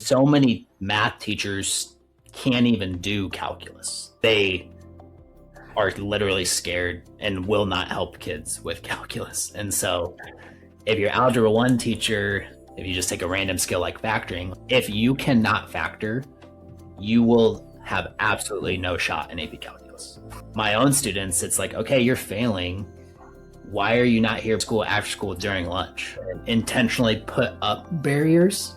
So many math teachers can't even do calculus. They are literally scared and will not help kids with calculus. And so if your Algebra 1 teacher, if you just take a random skill like factoring, if you cannot factor, you will have absolutely no shot in AP Calculus. My own students, it's like, okay, you're failing. Why are you not here at school after school during lunch? Intentionally put up barriers.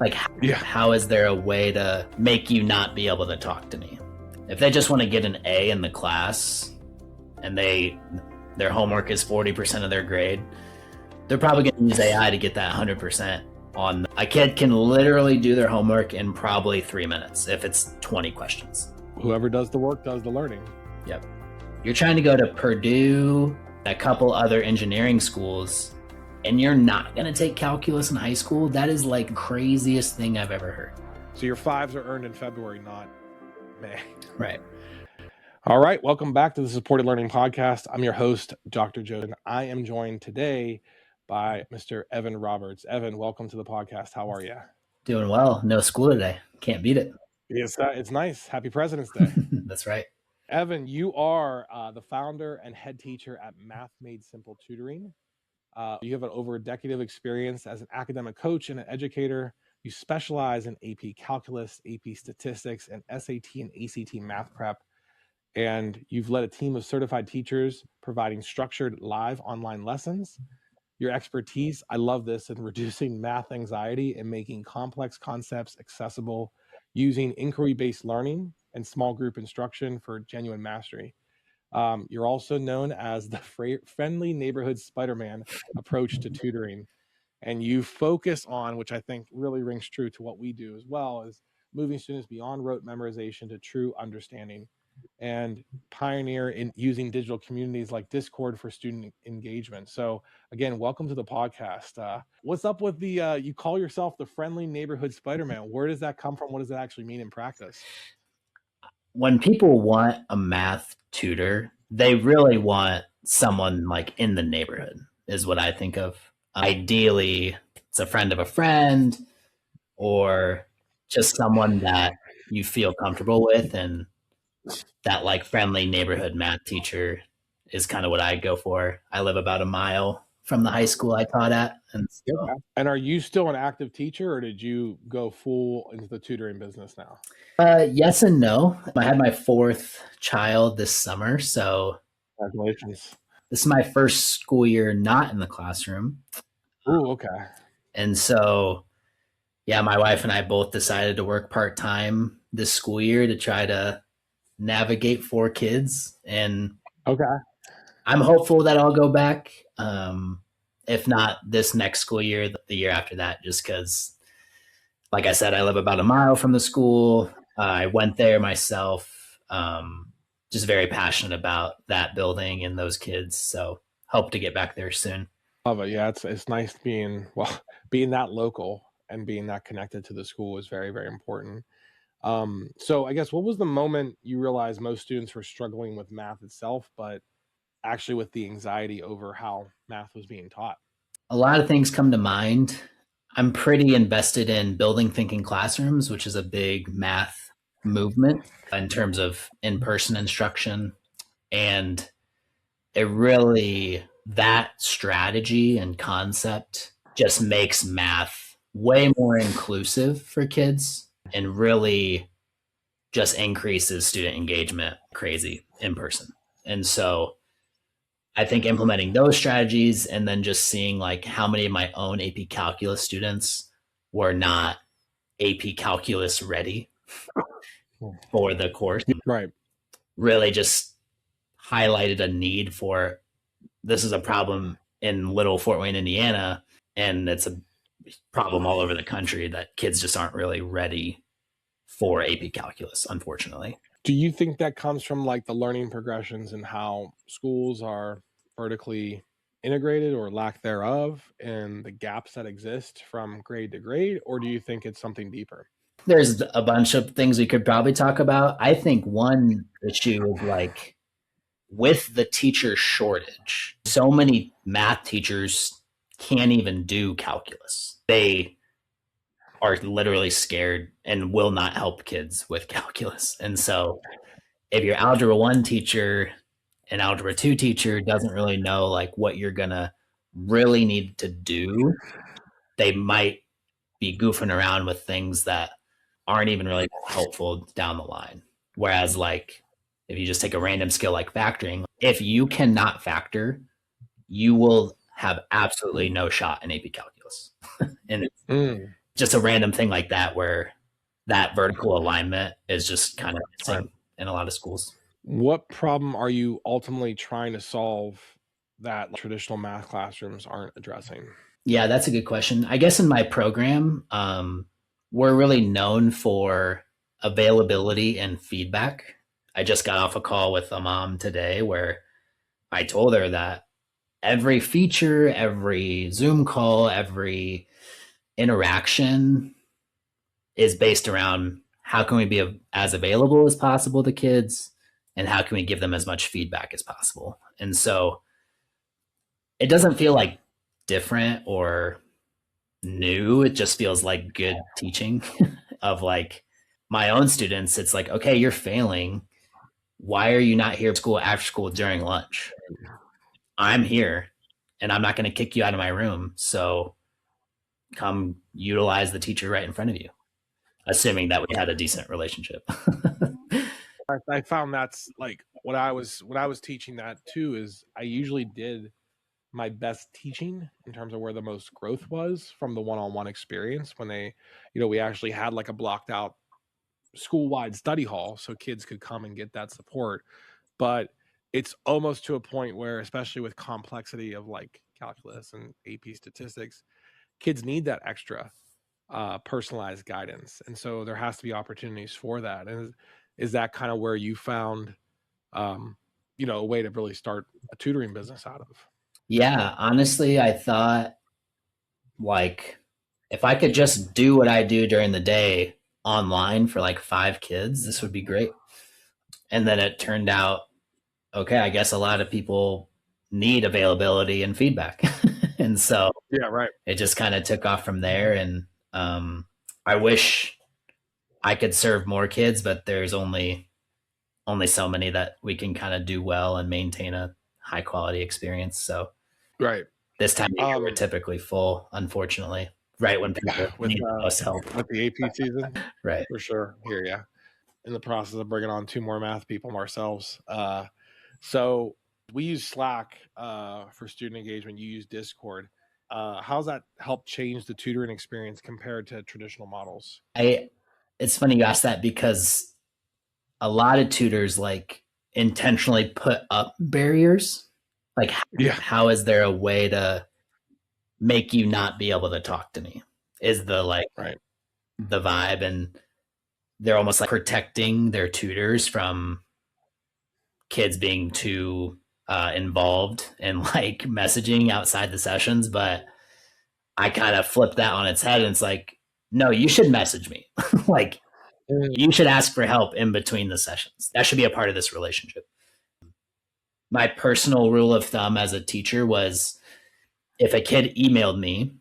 Like, how is there a way to make you not be able to talk to me? If they just want to get an A in the class and their homework is 40% of their grade, they're probably going to use AI to get that 100% on. A kid can literally do their homework in probably 3 minutes if it's 20 questions. Whoever does the work does the learning. Yep. You're trying to go to Purdue, a couple other engineering schools, and you're not going to take calculus in high school. That is like craziest thing I've ever heard. So your 5s are earned in February, not May. Right. All right. Welcome back to the Supported Learning Podcast. I'm your host, Dr. Joe, and I am joined today by Mr. Evan Roberts. Evan, welcome to the podcast. How are you? Doing well. No school today. Can't beat it. It's nice. Happy President's Day. That's right. Evan, you are the founder and head teacher at Math Made Simple Tutoring. You have over a decade of experience as an academic coach and an educator. You specialize in AP Calculus, AP Statistics, and SAT and ACT math prep. And you've led a team of certified teachers providing structured live online lessons. Your expertise, I love this, in reducing math anxiety and making complex concepts accessible using inquiry-based learning and small group instruction for genuine mastery. You're also known as the friendly neighborhood Spider-Man approach to tutoring. And you focus on, which I think really rings true to what we do as well, is moving students beyond rote memorization to true understanding, and pioneer in using digital communities like Discord for student engagement. So again, welcome to the podcast. What's up with the, you call yourself the friendly neighborhood Spider-Man. Where does that come from? What does that actually mean in practice? When people want a math tutor, they really want someone like in the neighborhood is what I think of. Ideally, it's a friend of a friend or just someone that you feel comfortable with, and that like friendly neighborhood math teacher is kind of what I go for. I live about a mile from the high school I taught at. And are you still an active teacher, or did you go full into the tutoring business now? Yes and no. I had my 4th child this summer, so congratulations. This is my first school year not in the classroom. Oh, okay. And so, yeah, my wife and I both decided to work part-time this school year to try to navigate 4 kids. And okay, I'm hopeful that I'll go back. If not this next school year, the year after that, just because, like I said, I live about a mile from the school. I went there myself. Just very passionate about that building and those kids. So hope to get back there soon. Love it. Yeah, it's nice being that local and being that connected to the school is very, very important. So I guess, what was the moment you realized most students were struggling with math itself, but actually with the anxiety over how math was being taught? A lot of things come to mind. I'm pretty invested in building thinking classrooms, which is a big math movement in terms of in-person instruction. And it really, that strategy and concept just makes math way more inclusive for kids and really just increases student engagement crazy in person. And so I think implementing those strategies and then just seeing like how many of my own AP Calculus students were not AP Calculus ready for the course. Right. Really just highlighted a need for, this is a problem in Little Fort Wayne, Indiana, and it's a problem all over the country that kids just aren't really ready for AP Calculus, unfortunately. Do you think that comes from like the learning progressions and how schools are vertically integrated or lack thereof, and the gaps that exist from grade to grade, or do you think it's something deeper? There's a bunch of things we could probably talk about. I think one issue is like with the teacher shortage, so many math teachers can't even do calculus. They are literally scared and will not help kids with calculus. And so if your Algebra 1 teacher and Algebra 2 teacher doesn't really know like what you're going to really need to do, they might be goofing around with things that aren't even really helpful down the line. Whereas like if you just take a random skill like factoring, if you cannot factor, you will have absolutely no shot in AP Calculus. And it's just a random thing like that where that vertical alignment is just kind of missing in a lot of schools. What problem are you ultimately trying to solve that traditional math classrooms aren't addressing? Yeah, that's a good question. I guess in my program, we're really known for availability and feedback. I just got off a call with a mom today where I told her that every feature, every Zoom call, every interaction is based around how can we be as available as possible to kids and how can we give them as much feedback as possible. And so it doesn't feel like different or new. It just feels like good teaching of like my own students. It's like, okay, you're failing. Why are you not here school after school during lunch? I'm here and I'm not going to kick you out of my room. So come utilize the teacher right in front of you, assuming that we had a decent relationship. I found that's like when I was teaching that too, is I usually did my best teaching in terms of where the most growth was from the one-on-one experience when they, we actually had like a blocked out school-wide study hall so kids could come and get that support. But it's almost to a point where, especially with complexity of like calculus and AP statistics, kids need that extra personalized guidance. And so there has to be opportunities for that. And is that kind of where you found, a way to really start a tutoring business out of? Yeah, honestly, I thought like if I could just do what I do during the day online for like 5 kids, this would be great. And then it turned out, okay, I guess a lot of people need availability and feedback. And so Yeah, right. it just kind of took off from there. And I wish I could serve more kids, but there's only so many that we can kind of do well and maintain a high quality experience. So Right. this time of year we're typically full, unfortunately, right when people with need the most help. with the AP season, Right. for sure. Here, yeah. In the process of bringing on 2 more math people ourselves. So we use Slack for student engagement. You use Discord. How's that helped change the tutoring experience compared to traditional models? It's funny you ask that because a lot of tutors like intentionally put up barriers. Like, how is there a way to make you not be able to talk to me? Is the like the vibe, and they're almost like protecting their tutors from kids being too involved in like messaging outside the sessions. But I kind of flipped that on its head, and it's like, no, you should message me. Like, you should ask for help in between the sessions. That should be a part of this relationship. My personal rule of thumb as a teacher was if a kid emailed me,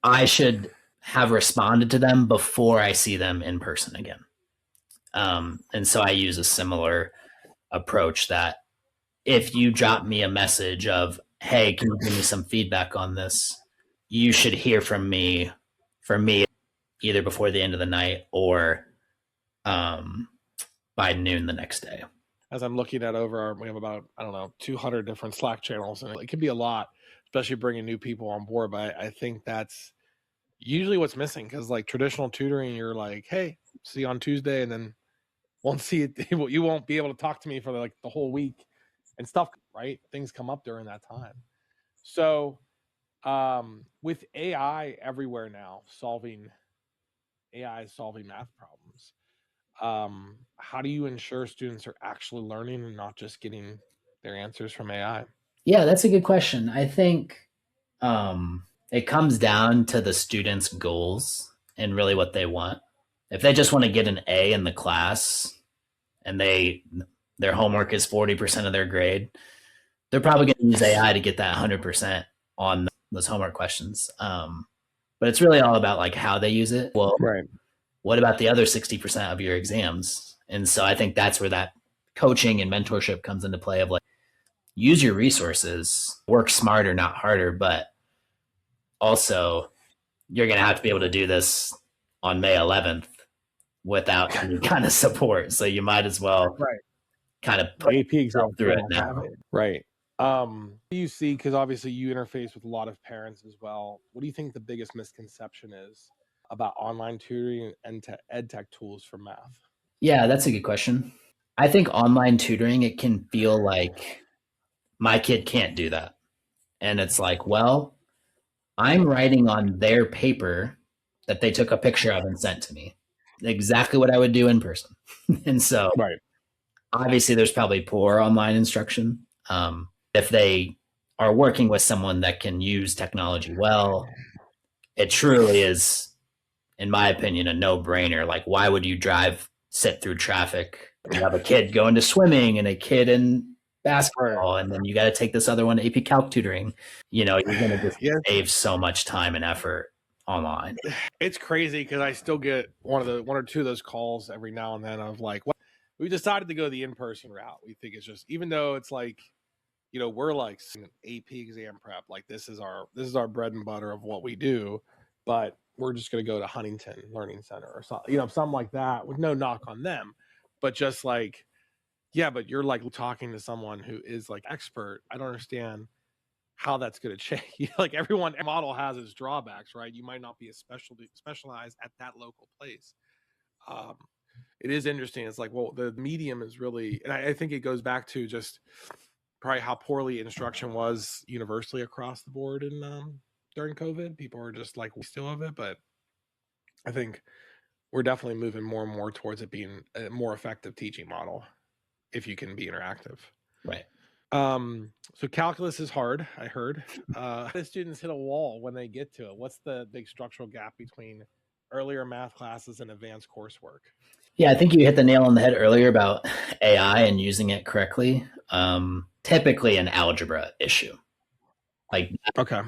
I should have responded to them before I see them in person again. And so I use a similar approach that if you drop me a message of, hey, can you give me some feedback on this? You should hear from me either before the end of the night or by noon the next day. As I'm looking at we have about, 200 different Slack channels, and it can be a lot, especially bringing new people on board. But I think that's usually what's missing, because like traditional tutoring, you're like, hey, see you on Tuesday, and then won't see it. You won't be able to talk to me for like the whole week and stuff, right? Things come up during that time. So with AI everywhere now, AI is solving math problems. How do you ensure students are actually learning and not just getting their answers from AI? Yeah, that's a good question. I think it comes down to the students' goals and really what they want. If they just want to get an A in the class and their homework is 40% of their grade, they're probably going to use AI to get that 100% on those homework questions. but it's really all about like how they use it. Well, Right. what about the other 60% of your exams? And so I think that's where that coaching and mentorship comes into play of like, use your resources, work smarter, not harder, but also you're going to have to be able to do this on May 11th without any kind of support. So you might as well Right. kind of put The AP yourself exam through it won't now. have it. Right. What do you see, because obviously you interface with a lot of parents as well, what do you think the biggest misconception is about online tutoring and ed tech tools for math? Yeah, that's a good question. I think online tutoring, it can feel like my kid can't do that. And it's like, well, I'm writing on their paper that they took a picture of and sent to me. Exactly what I would do in person. And so Right. obviously there's probably poor online instruction. If they are working with someone that can use technology well, it truly is, in my opinion, a no-brainer. Like, why would you sit through traffic? You have a kid going to swimming and a kid in basketball, and then you got to take this other one, AP Calc tutoring. You're going to just save so much time and effort online. It's crazy because I still get one or two of those calls every now and then of like, what, we decided to go the in-person route. We think it's just, even though it's like, we're like AP exam prep, like this is our bread and butter of what we do, but we're just going to go to Huntington Learning Center or something, something like that, with no knock on them, but just like, yeah, but you're like talking to someone who is like expert. I don't understand how that's going to change. Like every model has its drawbacks, right? You might not be specialized at that local place. Um, it is interesting. It's like, well, the medium is really, and I think it goes back to just probably how poorly instruction was universally across the board in during COVID. People were just like, we still have it, but I think we're definitely moving more and more towards it being a more effective teaching model if you can be interactive. Right. So calculus is hard, I heard. The students hit a wall when they get to it. What's the big structural gap between earlier math classes and advanced coursework? Yeah, I think you hit the nail on the head earlier about AI and using it correctly. Typically an algebra issue. Like, Okay.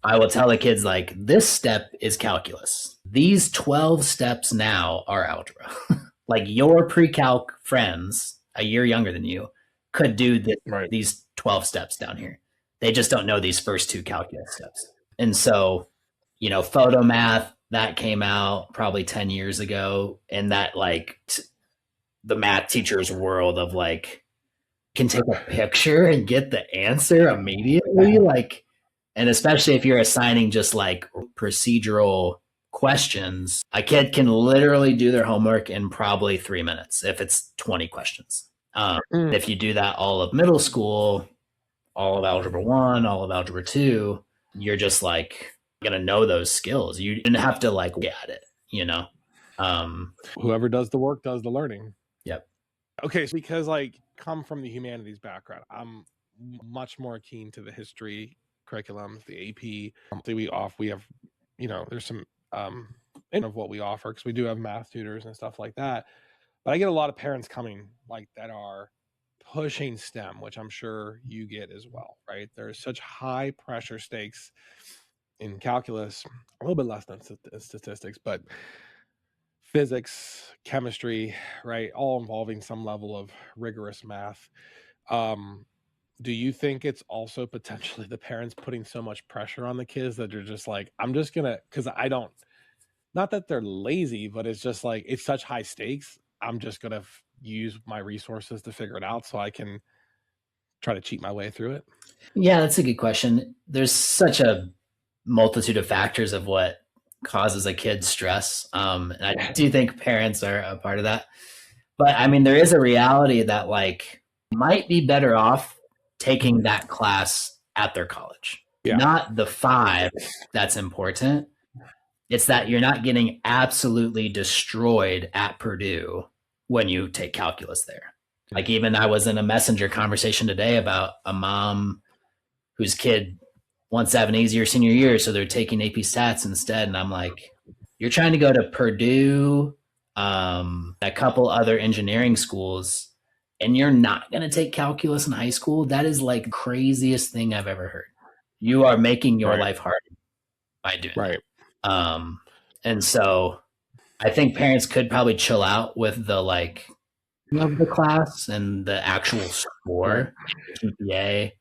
I will tell the kids, like, this step is calculus. These 12 steps now are algebra. Like, your pre-calc friends a year younger than you could do these 12 steps down here. They just don't know these first two calculus steps. And so, photo math, that came out probably 10 years ago. And that, like, the math teacher's world of, like, can take a picture and get the answer immediately. Like, and especially if you're assigning just like procedural questions, a kid can literally do their homework in probably 3 minutes if it's 20 questions. If you do that all of middle school, all of algebra 1, all of algebra 2, you're just like going to know those skills. You didn't have to like look at it, Whoever does the work does the learning. Yep. Okay, so because like come from the humanities background, I'm much more keen to the history curriculums, the AP. We have, there's some of what we offer because we do have math tutors and stuff like that. But I get a lot of parents coming like that are pushing STEM, which I'm sure you get as well, right? There's such high pressure stakes in calculus, a little bit less than statistics, but physics, chemistry, right? All involving some level of rigorous math. Do you think it's also potentially the parents putting so much pressure on the kids that they're just like, I'm just gonna, because I don't, not that they're lazy, but it's just like, it's such high stakes. I'm just gonna use my resources to figure it out so I can try to cheat my way through it? Yeah, that's a good question. There's such a multitude of factors of what causes a kid stress. And I do think parents are a part of that. But I mean, there is a reality that like might be better off taking that class at their college. Yeah. Not the 5 that's important. It's that you're not getting absolutely destroyed at Purdue when you take calculus there. Like, even I was in a messenger conversation today about a mom whose kid wants to have an easier senior year, so they're taking AP Stats instead. And I'm like, you're trying to go to Purdue, a couple other engineering schools, and you're not going to take calculus in high school? That is like craziest thing I've ever heard. You are making your life hard by doing that. And so I think parents could probably chill out with the like of the class and the actual Right. score, GPA.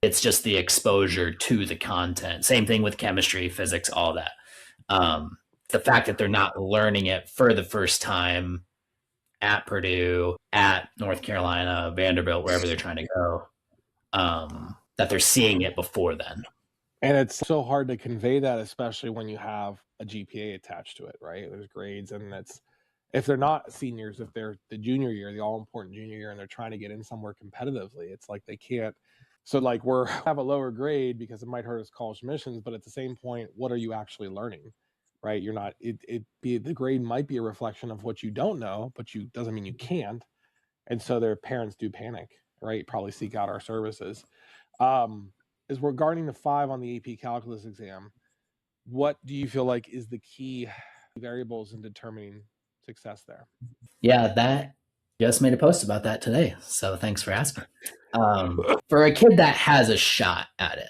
It's just the exposure to the content. Same thing with chemistry, physics, all that. The fact that they're not learning it for the first time at Purdue, at North Carolina, Vanderbilt, wherever they're trying to go, that they're seeing it before then. And it's so hard to convey that, especially when you have a GPA attached to it, right? There's grades, and that's if they're not seniors, if they're the junior year, the all important junior year, and they're trying to get in somewhere competitively, it's like they can't. So like we're have a lower grade because it might hurt us college admissions, but at the same point, what are you actually learning, right? You're not. The grade might be a reflection of what you don't know, but you doesn't mean you can't. And so their parents do panic, right? Probably seek out our services. Um, is regarding the 5 on the AP Calculus exam, what do you feel like is the key variables in determining success there? Yeah, that just made a post about that today. So thanks for asking. For a kid that has a shot at it,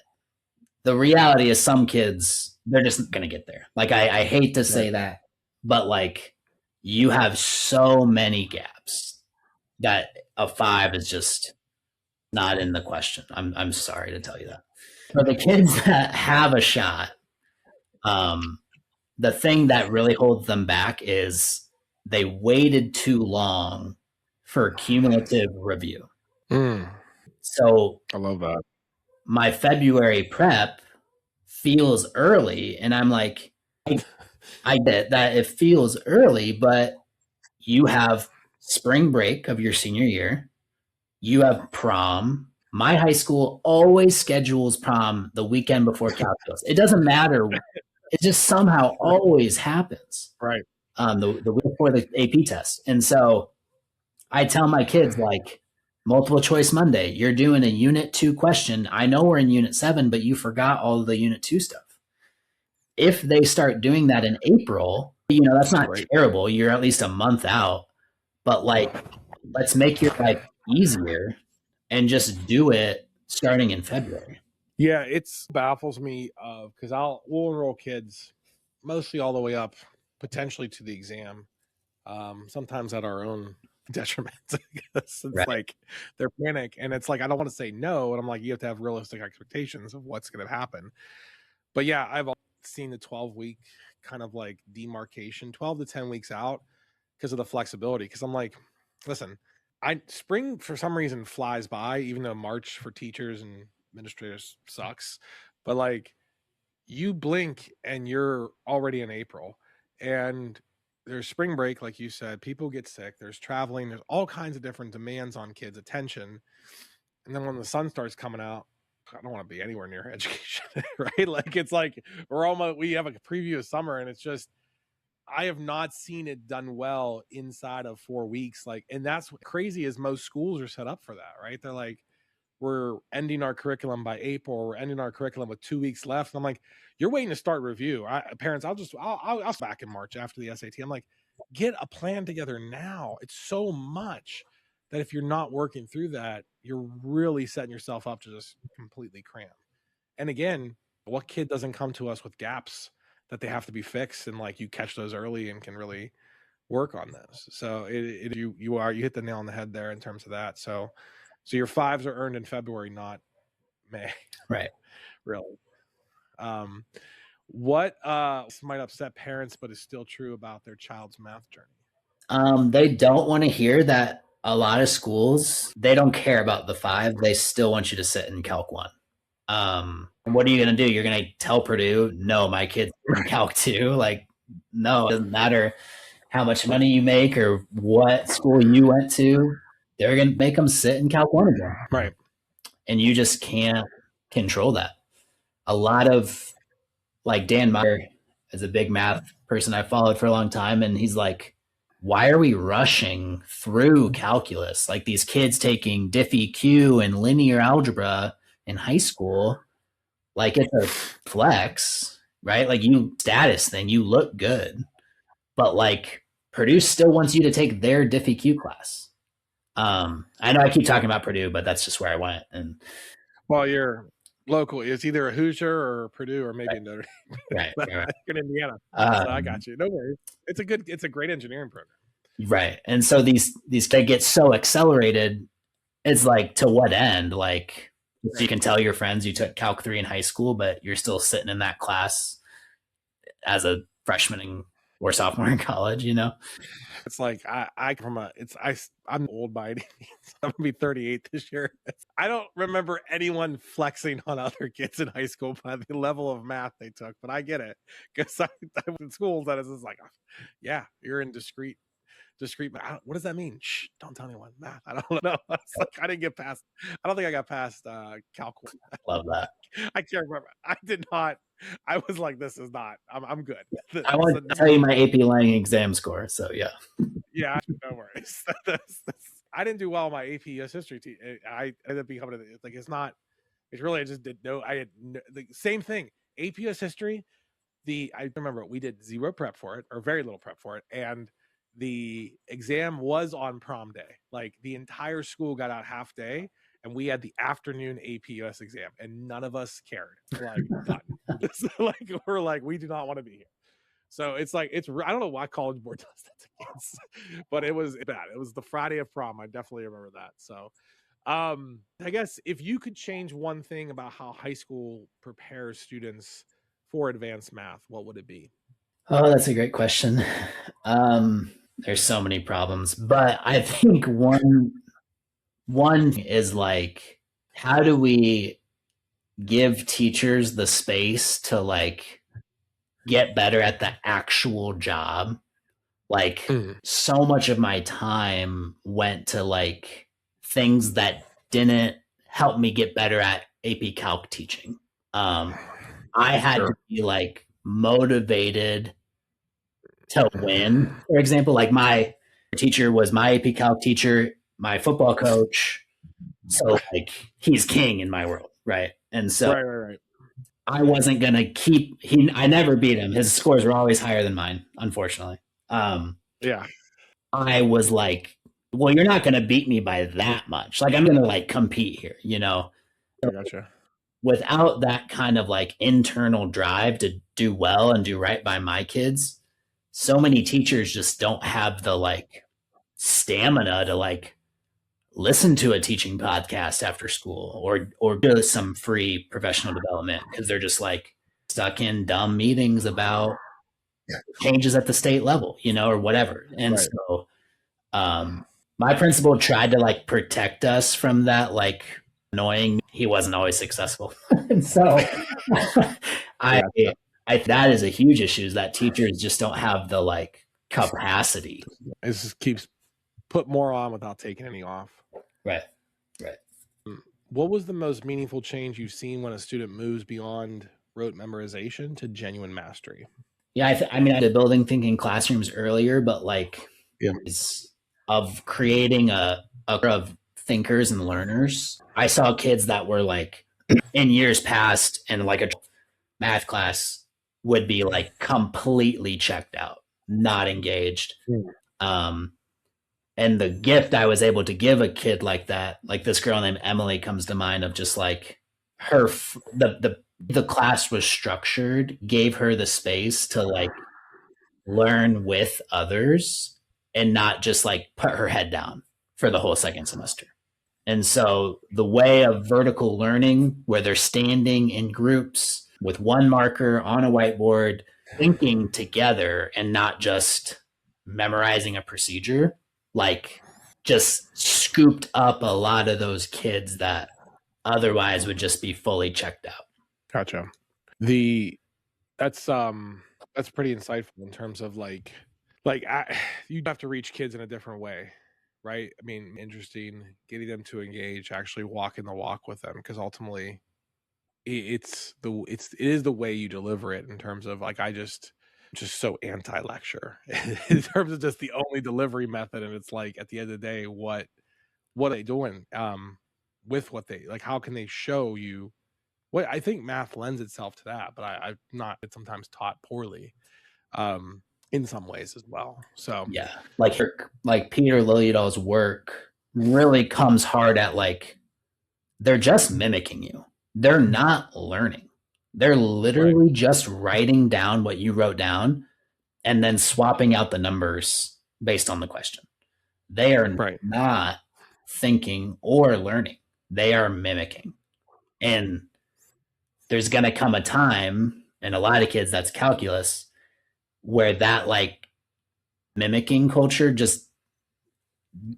the reality is some kids, they're just going to get there. Like, I hate to say that, but like, you have so many gaps that a 5 is just not in the question. I'm sorry to tell you that. For the kids that have a shot, the thing that really holds them back is they waited too long for cumulative review. So I love that. my February prep feels early, and I'm like, I get that it feels early, but you have spring break of your senior year, you have prom. My high school always schedules prom the weekend before calculus. It doesn't matter. It just somehow always happens. Right. The week before the AP test. And so I tell my kids, like, multiple choice Monday, you're doing a unit 2 question. I know we're in unit 7, but you forgot all of the unit 2 stuff. If they start doing that in April, that's not terrible. You're at least a month out, but like, let's make your life easier and just do it starting in February. Yeah, it's baffles me because we'll enroll kids mostly all the way up, potentially to the exam, sometimes at our own detriment. It's Right. like they're panic, and it's like I don't want to say no, and I'm like you have to have realistic expectations of what's going to happen. But yeah, I've seen the 12-week kind of like demarcation, 12 to 10 weeks out because of the flexibility. Because I'm like, listen, spring for some reason flies by, even though March for teachers and administrators sucks. But like you blink and you're already in April, and there's spring break, like you said, people get sick, there's traveling, there's all kinds of different demands on kids' attention. And then when the sun starts coming out, I don't want to be anywhere near education, right? Like it's like we have a preview of summer, and it's just I have not seen it done well inside of 4 weeks. Like, and that's what crazy is most schools are set up for that, right? They're like, we're ending our curriculum by April. We're ending our curriculum with 2 weeks left. And I'm like, you're waiting to start review. Parents, I'll back in March after the SAT. I'm like, get a plan together now. It's so much that if you're not working through that, you're really setting yourself up to just completely cram. And again, what kid doesn't come to us with gaps that they have to be fixed, and like you catch those early and can really work on those. So you hit the nail on the head there in terms of that. So your 5s are earned in February, not May. Right. Really. What this might upset parents, but is still true about their child's math journey? They don't want to hear that a lot of schools, they don't care about the 5. They still want you to sit in Calc 1. What are you going to do? You're going to tell Purdue, no, my kid's in Calc 2? Like, no, it doesn't matter how much money you make or what school you went to. They're going to make them sit in Calc 1 again. Right. And you just can't control that. A lot of, like, Dan Meyer is a big math person I followed for a long time, and he's like, why are we rushing through calculus? Like, these kids taking Diffie-Q and linear algebra in high school, like it's a flex, right? Like, status thing, you look good, but like Purdue still wants you to take their Diffie-Q class. I know I keep talking about Purdue, but that's just where I went. And well, you're Local. It's either a Hoosier or Purdue or maybe a Notre Dame. Right, But right. in Indiana. So I got you. No worries. It's a great engineering program. Right. And so these they get so accelerated. It's like, to what end? Like, so you can tell your friends you took Calc 3 in high school, but you're still sitting in that class as a freshman or sophomore in college, you know? It's like I'm old by any means. I'm gonna be 38 this year. I don't remember anyone flexing on other kids in high school by the level of math they took, but I get it because I was in schools that is just like, yeah, you're in discrete. What does that mean? Shh, don't tell anyone. Math. I don't know. It's like I didn't get past. I don't think I got past Calc. Love that. I can't remember. I did not. I was like, this is not. I'm good. I want to tell you my AP Lang exam score. So yeah. Yeah, no worries. I didn't do well on my AP US history. I ended up becoming like it's not. It's really I just did no. I had the same thing. AP US history. I remember we did zero prep for it or very little prep for it, and the exam was on prom day. Like the entire school got out half day, and we had the afternoon AP US exam, and none of us cared. Like done. So, like we're like we do not want to be here. So it's like I don't know why College Board does that to kids, but it was bad. It was the Friday of prom. I definitely remember that. So I guess if you could change one thing about how high school prepares students for advanced math, what would it be? Oh, that's a great question. There's so many problems, but I think one is like, how do we give teachers the space to like get better at the actual job? Like, so much of my time went to like things that didn't help me get better at AP Calc teaching. I had to be like motivated to win. For example, like my teacher was my AP Calc teacher, my football coach. So like he's king in my world, right? And so Right. I wasn't gonna I never beat him. His scores were always higher than mine, unfortunately. Yeah. I was like, well, you're not gonna beat me by that much. Like I'm gonna like compete here, you know? I gotcha. Without that kind of like internal drive to do well and do right by my kids, so many teachers just don't have the like stamina to like listen to a teaching podcast after school or do some free professional development because they're just like stuck in dumb meetings about changes at the state level, you know, or whatever. And Right. so my principal tried to like protect us from that like annoying. He wasn't always successful. And so I that is a huge issue, is that teachers just don't have the like capacity. It just keeps put more on without taking any off. Right. What was the most meaningful change you've seen when a student moves beyond rote memorization to genuine mastery? Yeah, I mean, I did building thinking classrooms earlier, but like, Yeah. of creating a of thinkers and learners. I saw kids that were like in years past and like a math class would be like completely checked out, not engaged. And the gift I was able to give a kid like that, like this girl named Emily comes to mind, of just like her, the class was structured, gave her the space to like learn with others and not just like put her head down for the whole second semester. And so the way of vertical learning, where they're standing in groups with one marker on a whiteboard, thinking together and not just memorizing a procedure, like just scooped up a lot of those kids that otherwise would just be fully checked out. Gotcha. That's pretty insightful in terms of like you have to reach kids in a different way, right? I mean, interesting getting them to engage, actually walking the walk with them, because ultimately it is the way you deliver it in terms of like just so anti-lecture in terms of just the only delivery method, and it's like at the end of the day, what are they doing with what they like? How can they show you? Well, I think math lends itself to that, but I've not it's sometimes taught poorly in some ways as well. So yeah, like Peter Liljedahl's work really comes hard at like they're just mimicking you. they're not learning. They're literally just writing down what you wrote down and then swapping out the numbers based on the question. They are not thinking or learning. They are mimicking. And there's going to come a time, and a lot of kids, that's calculus, where that like mimicking culture just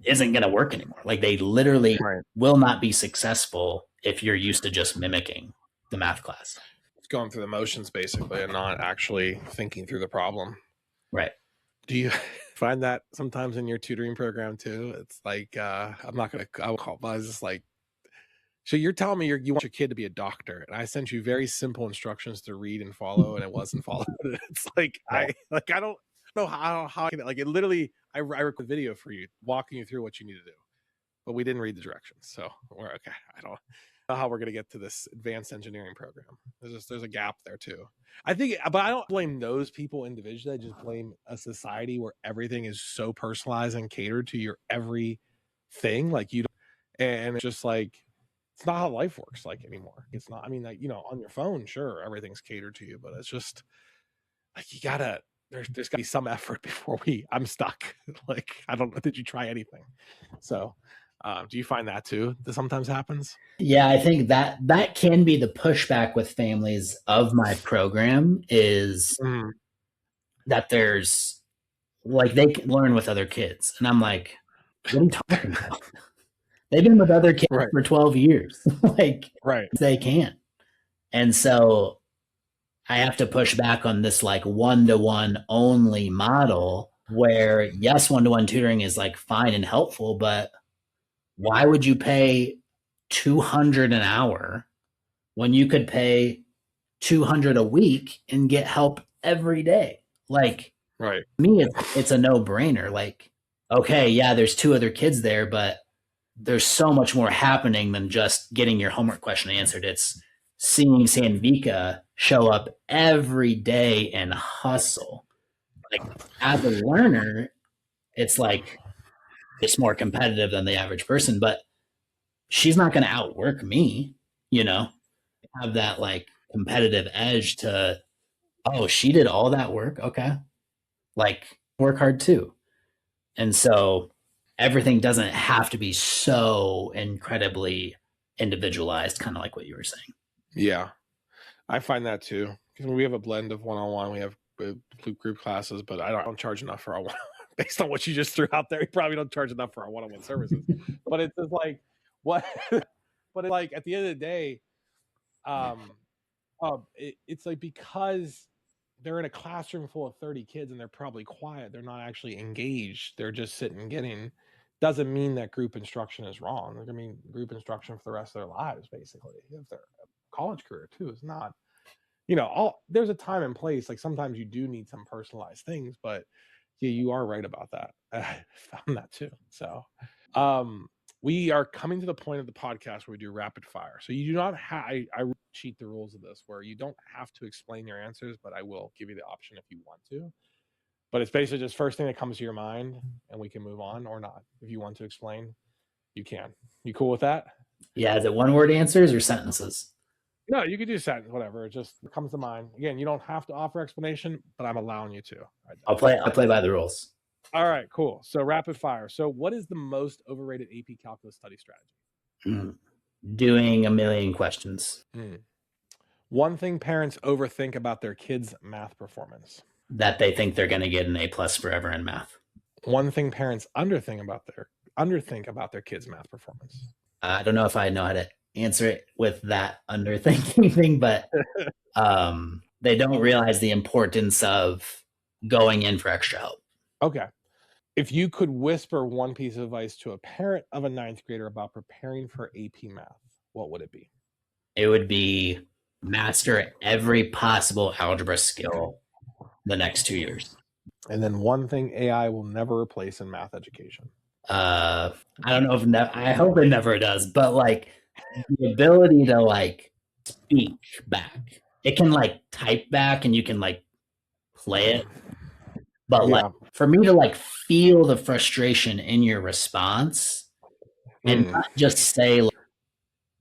isn't going to work anymore. Like they literally will not be successful if you're used to just mimicking the math class. It's going through the motions basically and not actually thinking through the problem. Right. Do you find that sometimes in your tutoring program too? It's like, I'm not going to, I will call, but I was just like, so you're telling me you want your kid to be a doctor, and I sent you very simple instructions to read and follow, and it wasn't followed. It's like, I don't know how I can, like, it literally, I record a video for you, walking you through what you need to do, but we didn't read the directions. So we're okay. I don't know how we're going to get to this advanced engineering program. There's a gap there too. I think, but I don't blame those people individually. I just blame a society where everything is so personalized and catered to your everything. Like you don't, and it's just like, it's not how life works like anymore. It's not, I mean, like, you know, on your phone, sure, everything's catered to you, but it's just like, you gotta, there's gotta be some effort before I'm stuck. Like, I don't know, did you try anything? So, do you find that too, that sometimes happens? Yeah, I think that can be the pushback with families of my program is that there's like, they can learn with other kids. And I'm like, what are you talking about? They've been with other kids for 12 years. Like, they can't. And so I have to push back on this like one-to-one only model where, yes, one-to-one tutoring is like fine and helpful, but why would you pay $200 an hour when you could pay $200 a week and get help every day? Like, to me, it's a no-brainer. Like, okay, yeah, there's 2 other kids there, but there's so much more happening than just getting your homework question answered. It's seeing Sandvika show up every day and hustle. Like, as a learner, it's like it's more competitive than the average person, but she's not going to outwork me, you know, have that like competitive edge to, oh, she did all that work. Okay. Like, work hard too. And so everything doesn't have to be so incredibly individualized, kind of like what you were saying. Yeah, I find that too. Because we have a blend of one-on-one, we have group classes, but I don't charge enough for our one. Based on what you just threw out there, we probably don't charge enough for our one-on-one services. But it's just like, what? But it's like, at the end of the day, it's like, because they're in a classroom full of 30 kids and they're probably quiet, they're not actually engaged, they're just sitting and getting, doesn't mean that group instruction is wrong. I mean, group instruction for the rest of their lives, basically, if their college career too is not, you know, there's a time and place. Like, sometimes you do need some personalized things, but yeah, you are right about that. I found that too. So we are coming to the point of the podcast where we do rapid fire. So you do not have, I cheat the rules of this, where you don't have to explain your answers, but I will give you the option if you want to. But it's basically just first thing that comes to your mind, and we can move on or not. If you want to explain, you can. You cool with that? Yeah. Is it one-word answers or sentences? No, you could do sentence, whatever. It just comes to mind. Again, you don't have to offer explanation, but I'm allowing you to. I'll play by the rules. All right, cool. So rapid fire. So what is the most overrated AP Calculus study strategy? Doing a million questions. One thing parents overthink about their kids' math performance. That they think they're going to get an A+ forever in math. One thing parents underthink about their kids' math performance. I don't know if I know how to answer it with that underthinking thing, but they don't realize the importance of going in for extra help. Okay. If you could whisper one piece of advice to a parent of a 9th grader about preparing for AP math, what would it be? It would be master every possible algebra skill the next 2 years. And then one thing AI will never replace in math education. I don't know if I hope it never does, but like the ability to like speak back. It can like type back and you can like play it. But like for me to like feel the frustration in your response and not just say like,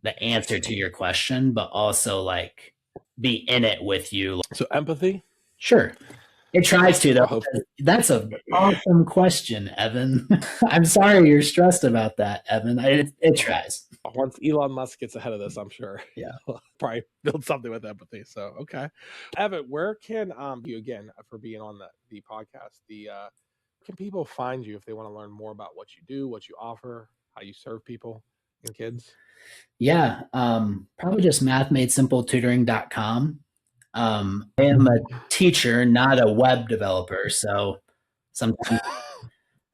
the answer to your question, but also like be in it with you. So empathy. Sure. It tries to, though. Hopefully. That's an awesome question, Evan. I'm sorry you're stressed about that, Evan. It tries. Once Elon Musk gets ahead of this, I'm sure Yeah. probably build something with empathy. So, okay. Evan, where can you, again, for being on the podcast, can people find you if they want to learn more about what you do, what you offer, how you serve people and kids? Yeah. Probably just mathmadesimpletutoring.com. I am a teacher, not a web developer. So sometimes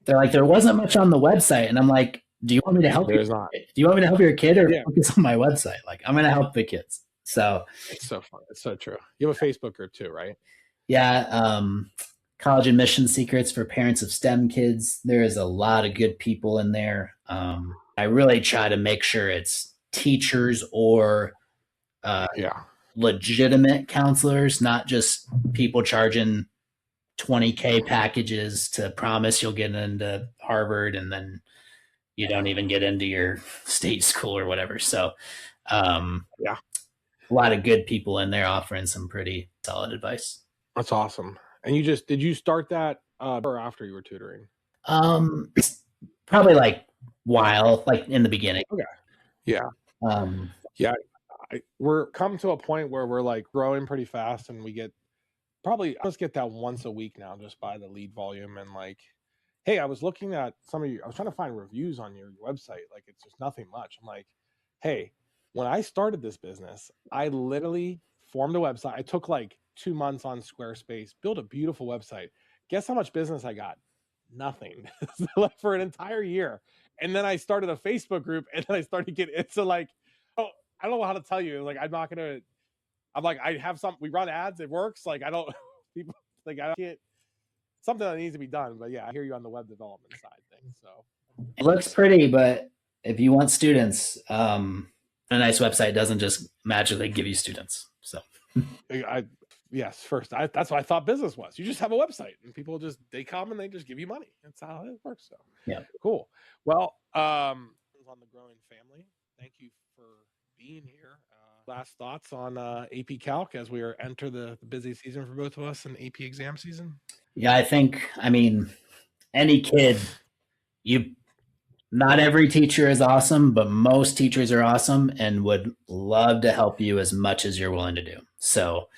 they're like, there wasn't much on the website. And I'm like, do you want me to help you? There's not. Do you want me to help your kid or Yeah. focus on my website? Like, I'm going to help the kids. So It's so fun. It's so true. You have a Facebooker too, right? yeah. College admission secrets for parents of STEM kids. There is a lot of good people in there. I really try to make sure it's teachers or legitimate counselors, not just people charging $20K packages to promise you'll get into Harvard and then you don't even get into your state school or whatever. So, yeah, a lot of good people in there offering some pretty solid advice. That's awesome. And did you start that or after you were tutoring? Probably like in the beginning. Okay. Yeah. Yeah. We're come to a point where we're like growing pretty fast, and we get I just get that once a week now just by the lead volume. And like, hey, I was looking at I was trying to find reviews on your website. Like, it's just nothing much. I'm like, hey, when I started this business, I literally formed a website. I took like 2 months on Squarespace, built a beautiful website. Guess how much business I got? Nothing. For an entire year. And then I started a Facebook group, and then I started getting into like, oh, I don't know how to tell you. Like, I'm like, I have we run ads, it works. Like, I don't, people, like, I can't, something that needs to be done. But yeah, I hear you on the web development side thing. So it looks pretty, but if you want students, a nice website doesn't just magically give you students. So first, that's what I thought business was. You just have a website, and people they come and they just give you money. That's how it works. So yeah, cool. Well, on the growing family, thank you for being here. Last thoughts on AP Calc as we enter the busy season for both of us and AP exam season? Yeah, I mean, any kid, not every teacher is awesome, but most teachers are awesome and would love to help you as much as you're willing to do. So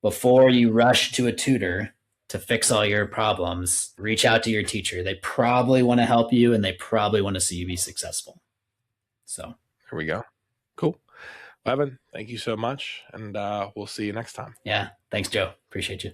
before you rush to a tutor to fix all your problems, reach out to your teacher. They probably want to help you and they probably want to see you be successful. So here we go. Cool. Evan, thank you so much. And we'll see you next time. Yeah. Thanks, Joe. Appreciate you.